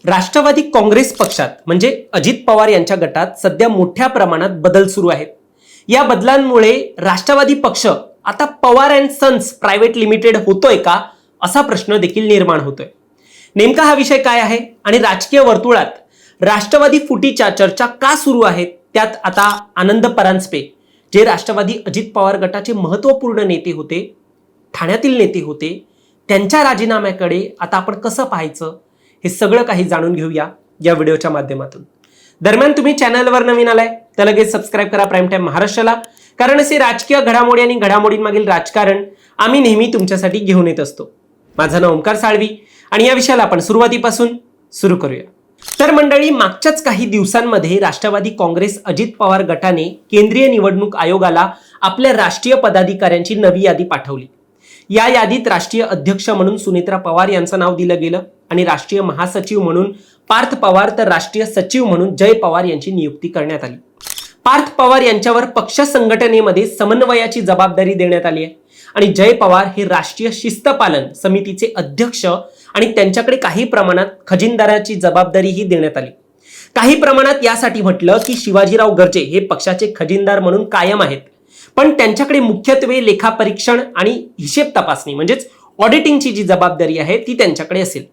राष्ट्रवादी काँग्रेस पक्षात म्हणजे अजित पवार यांच्या गटात सध्या मोठ्या प्रमाणात बदल सुरू आहेत. या बदलांमुळे राष्ट्रवादी पक्ष आता Pawar and Sons Private Limited होतोय का असा प्रश्न देखील निर्माण होतोय. नेमका हा विषय काय आहे आणि राजकीय वर्तुळात राष्ट्रवादी फुटीच्या चर्चा का सुरू आहेत, त्यात आता आनंद परांजपे जे राष्ट्रवादी अजित पवार गटाचे महत्त्वपूर्ण नेते होते, ठाण्यातील नेते होते, त्यांच्या राजीनाम्याकडे आता आपण कसं पाहायचं हे सगळं काही जाणून घेऊया या व्हिडिओच्या माध्यमातून. दरम्यान तुम्ही चॅनलवर नवीन आलाय तर लगेच सबस्क्राईब करा प्राईम टाइम महाराष्ट्राला, कारण असे राजकीय घडामोडी आणि घडामोडींमागील राजकारण आम्ही नेहमी तुमच्यासाठी घेऊन येत असतो. माझं नाव ओमकार साळवी आणि या विषयाला आपण सुरुवातीपासून सुरू करूया. तर मंडळी, मागच्याच काही दिवसांमध्ये राष्ट्रवादी काँग्रेस अजित पवार गटाने केंद्रीय निवडणूक आयोगाला आपल्या राष्ट्रीय पदाधिकाऱ्यांची नवी यादी पाठवली. या यादीत राष्ट्रीय अध्यक्ष म्हणून सुनेत्रा पवार यांचं नाव दिलं गेलं आणि राष्ट्रीय महासचिव म्हणून पार्थ पवार तर राष्ट्रीय सचिव म्हणून जय पवार यांची नियुक्ती करण्यात आली. पार्थ पवार यांच्यावर पक्ष संघटनेमध्ये समन्वयाची जबाबदारी देण्यात आली आहे आणि जय पवार हे राष्ट्रीय शिस्त पालन समितीचे अध्यक्ष आणि त्यांच्याकडे काही प्रमाणात खजिनदाराची जबाबदारीही देण्यात आली. काही प्रमाणात यासाठी म्हटलं की शिवाजीराव गर्जे हे पक्षाचे खजिनदार म्हणून कायम आहेत, पण त्यांच्याकडे मुख्यत्वे लेखापरीक्षण आणि हिशेब तपासणी म्हणजेच ऑडिटिंगची जी जबाबदारी आहे ती त्यांच्याकडे असेल.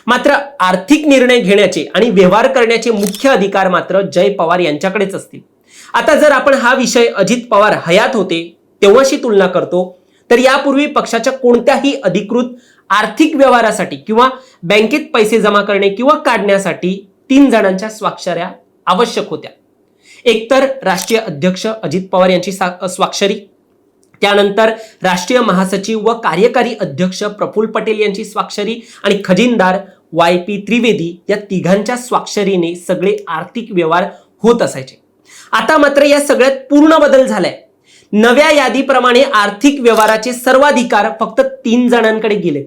मात्र आर्थिक निर्णय घेण्याचे आणि व्यवहार करण्याचे मुख्य अधिकार मात्र जय पवार यांच्याकडेच असतील. आता जर आपण हा विषय अजित पवार हयात होते तेव्हाशी तुलना करतो तर यापूर्वी पक्षाच्या कोणत्याही अधिकृत आर्थिक व्यवहारासाठी किंवा बँकेत पैसे जमा करणे किंवा काढण्यासाठी 3 जणांच्या स्वाक्षऱ्या आवश्यक होत्या. एकतर राष्ट्रीय अध्यक्ष अजित पवार यांची स्वाक्षरी, त्यानंतर राष्ट्रीय महासचिव व कार्यकारी अध्यक्ष प्रफुल्ल पटेल यांची स्वाक्षरी आणि खजिनदार YP त्रिवेदी या तिघांच्या स्वाक्षरीने सगळे आर्थिक व्यवहार होत असायचे. आता मात्र या सगळ्यात पूर्ण बदल झालाय. नव्या यादीप्रमाणे आर्थिक व्यवहाराचे सर्वाधिकार फक्त 3 जणांकडे गेलेत.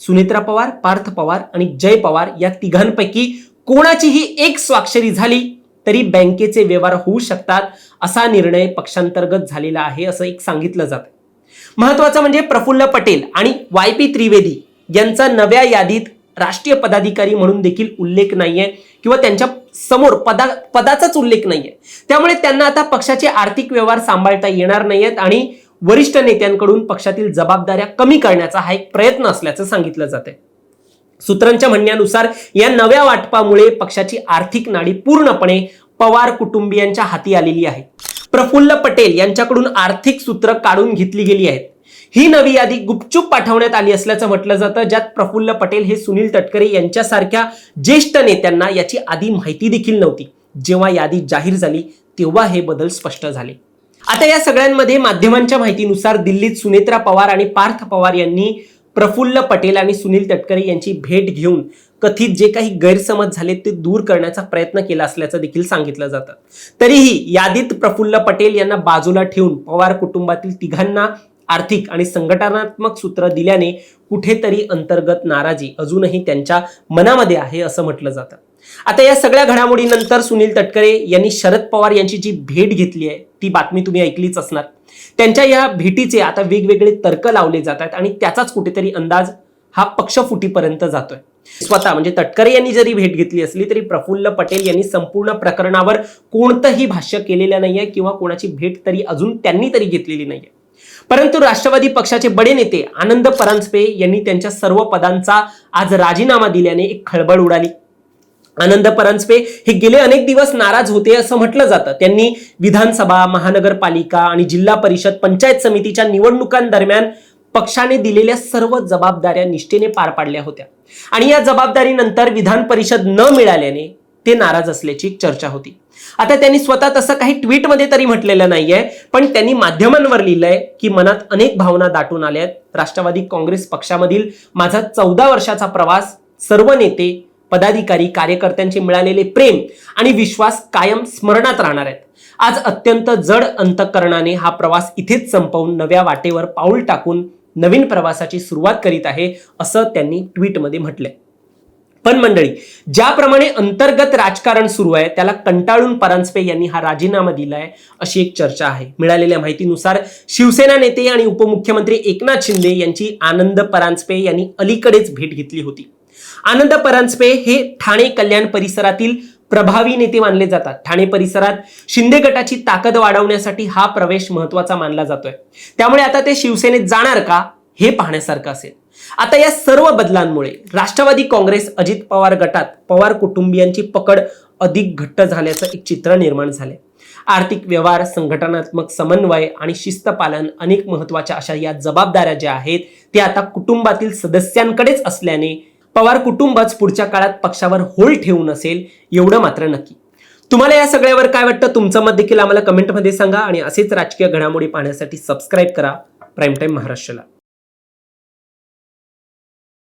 सुनेत्रा पवार, पार्थ पवार आणि जय पवार या तिघांपैकी कोणाचीही एक स्वाक्षरी झाली तरी बँकेचे व्यवहार होऊ शकतात असा निर्णय पक्षांतर्गत झालेला आहे असं एक सांगितलं जातं. महत्वाचं म्हणजे प्रफुल्ल पटेल आणि YP त्रिवेदी यांचा नव्या यादीत राष्ट्रीय पदाधिकारी म्हणून देखील उल्लेख नाहीये किंवा त्यांच्या समोर पदाचाच उल्लेख नाहीये. त्यामुळे त्यांना आता पक्षाचे आर्थिक व्यवहार सांभाळता येणार नाहीयेत आणि वरिष्ठ नेत्यांकडून पक्षातील जबाबदाऱ्या कमी करण्याचा हा एक प्रयत्न असल्याचं सांगितलं जातंय. सूत्रांच्या म्हणण्यानुसार या नव्या वाटपामुळे पक्षाची आर्थिक नाडी पूर्णपणे पवार कुटुंबियांच्या हाती आलेली आहे. प्रफुल्ल पटेल यांच्याकडून आर्थिक सूत्र काढून घेतली गेली आहेत. ही नवी यादी गुपचूप पाठवण्यात आली असल्याचं म्हटलं जातं, ज्यात प्रफुल्ल पटेल हे सुनील तटकरे यांच्यासारख्या ज्येष्ठ नेत्यांना याची आधी माहिती देखील नव्हती. जेव्हा यादी जाहीर झाली तेव्हा हे बदल स्पष्ट झाले. आता या सगळ्यांमध्ये माध्यमांच्या माहितीनुसार दिल्लीत सुनेत्रा पवार आणि पार्थ पवार यांनी प्रफुल्ल पटेल आणि सुनील तटकरे यांची भेट घेऊन कथित जे काही गैरसमज झाले ते दूर करण्याचा प्रयत्न केला असल्याचं देखील सांगितलं जातं. तरीही यादीत प्रफुल्ल पटेल यांना बाजूला ठेवून पवार कुटुंबातील तिघांना आर्थिक आणि संघटनात्मक सूत्र दिल्याने कुठेतरी अंतर्गत नाराजी अजूनही त्यांच्या मनामध्ये आहे असं म्हटलं जातं. आता या सगळ्या घडामोडीनंतर सुनील तटकरे यांनी शरद पवार यांची जी भेट घेतली आहे ती बातमी तुम्ही ऐकलीच असणार. त्यांच्या या भेटीचे आता वेगवेगळे तर्क लावले जातात आणि त्याचाच कुठेतरी अंदाज हा पक्षफुटीपर्यंत जातोय. स्वतः म्हणजे तटकरे यांनी जरी भेट घेतली असली तरी प्रफुल्ल पटेल यांनी संपूर्ण प्रकरणावर कोणतंही भाष्य केलेलं नाहीये किंवा कोणाची भेट तरी अजून त्यांनी तरी घेतलेली नाहीये. परंतु राष्ट्रवादी पक्षाचे बडे नेते आनंद परांजपे यांनी त्यांच्या सर्व पदांचा आज राजीनामा दिल्याने एक खळबळ उडाली. आनंद परांजपे हे गेले अनेक दिवस नाराज होते असं म्हटलं जातं. त्यांनी विधानसभा, महानगरपालिका आणि जिल्हा परिषद, पंचायत समितीच्या निवडणुकांदरम्यान पक्षाने दिलेल्या सर्व जबाबदाऱ्या निष्ठेने पार पाडल्या होत्या आणि या जबाबदारीनंतर विधान परिषद न मिळाल्याने ते नाराज असल्याची चर्चा होती. आता त्यांनी स्वतः तसं काही ट्विटमध्ये तरी म्हटलेलं नाहीये, पण त्यांनी माध्यमांवर लिहिलंय की मनात अनेक भावना दाटून आल्यात. राष्ट्रवादी काँग्रेस पक्षामधील माझा 14 वर्षाचा प्रवास, सर्व नेते, पदाधिकारी, कार्यकर्त्यांचे मिळालेले प्रेम आणि विश्वास कायम स्मरणात राहणार आहेत. आज अत्यंत जड अंतःकरणाने हा प्रवास इथेच संपवून नव्या वाटेवर पाऊल टाकून नवीन प्रवासाची सुरुवात करीत आहे असं त्यांनी ट्विटमध्ये म्हटलंय. पण मंडळी, ज्याप्रमाणे अंतर्गत राजकारण सुरू आहे त्याला कंटाळून परांजपे यांनी हा राजीनामा दिलाय अशी एक चर्चा आहे. मिळालेल्या माहितीनुसार शिवसेना नेते आणि उपमुख्यमंत्री एकनाथ शिंदे यांची आनंद परांजपे यांनी अलीकडेच भेट घेतली होती आनंद परांजपे हे ठाणे कल्याण परिसरातील प्रभावी नेते मानले जातात. ठाणे परिसरात शिंदे गटाची ताकद वाढवण्यासाठी हा प्रवेश महत्वाचा मानला जातोय. त्यामुळे आता ते शिवसेनेत जाणार का हे पाहण्यासारखं असेल. आता या सर्व बदलांमुळे राष्ट्रवादी काँग्रेस अजित पवार गटात पवार कुटुंबियांची पकड अधिक घट्ट झाल्याचं एक चित्र निर्माण झाले. आर्थिक व्यवहार, संघटनात्मक समन्वय आणि शिस्त पालन अनेक महत्वाच्या अशा या जबाबदाऱ्या ज्या आहेत त्या आता कुटुंबातील सदस्यांकडेच असल्याने पवार कुटुंबच पुढच्या काळात पक्षावर होल्ड ठेवून असेल एवढं मात्र नक्की. तुम्हाला या सगळ्यावर काय वाटतं, तुमचं मत देखील आम्हाला कमेंटमध्ये सांगा आणि असेच राजकीय घडामोडी पाहण्यासाठी सबस्क्राईब करा प्राईम टाइम महाराष्ट्राला.